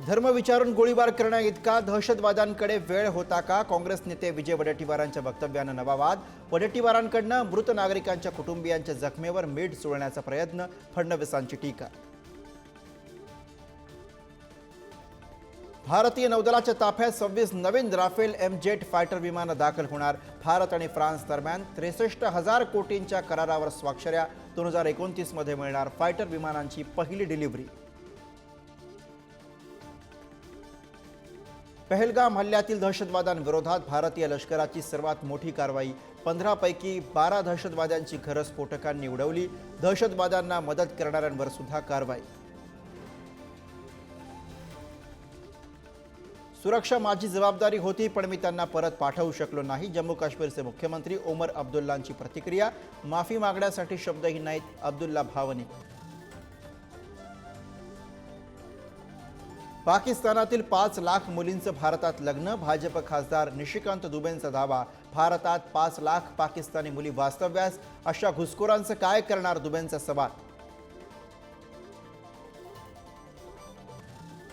धर्म विचारून गोळीबार करण्या इतका दहशतवाद्यांकडे वेळ होता का? काँग्रेस नेते विजय वडेट्टीवारांच्या वक्तव्यानं नवा वाद. वडेट्टीवारांकडनं मृत नागरिकांच्या कुटुंबियांच्या जखमेवर मीठ चोळण्याचा प्रयत्न, फडणवीसांची टीका. भारतीय नौदलाच्या ताफ्यात 26 नवीन राफेल एमजेट फायटर विमानं दाखल होणार. भारत आणि फ्रान्स दरम्यान 63,000 कोटींच्या करारावर स्वाक्षऱ्या. 2029 मध्ये मिळणार फायटर विमानांची पहिली डिलिव्हरी. पहलगाम हल्ल्यातील दहशतवाद्यांविरोधात भारतीय लष्कराची सर्वात मोठी कारवाई. 15 पैकी 12 दहशतवाद्यांची घरं स्फोटकांनी उडवली. दहशतवाद्यांना मदत करणाऱ्यांवर सुद्धा कारवाई. सुरक्षा माझी जबाबदारी होती, पण मी त्यांना परत पाठवू शकलो नाही. जम्मू काश्मीरचे मुख्यमंत्री ओमर अब्दुल्लांची प्रतिक्रिया. माफी मागण्यासाठी शब्दही नाहीत. अब्दुल्ला भावनिक. पाकिस्तानातील 5 लाख मुलींचं भारतात लग्न. भाजप खासदार निशिकांत दुबेंचा दावा. भारतात 5 लाख पाकिस्तानी मुली वास्तव्यास. अशा घुसखोरांचं काय करणार? दुबेंचा सवाल.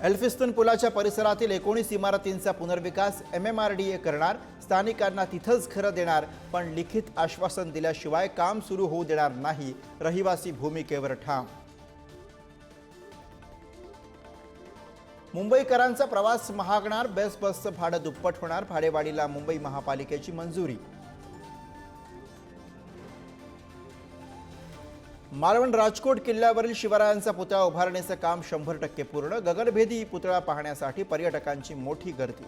एल्फिस्टन पुलाच्या परिसरातील 19 इमारतींचा पुनर्विकास MMRDA करणार. स्थानिकांना तिथंच घरं देणार, पण लिखित आश्वासन दिल्याशिवाय काम सुरू होऊ देणार नाही. रहिवासी भूमिकेवर ठाम. मुंबईकरांचा प्रवास महागणार. बेस्ट बसचं भाडं दुप्पट होणार. भाडेवाढीला मुंबई महापालिकेची मंजुरी. मालवण राजकोट किल्ल्यावरील शिवरायांचा पुतळा उभारणीचं काम 100% पूर्ण. गगनभेदी पुतळा पाहण्यासाठी पर्यटकांची मोठी गर्दी.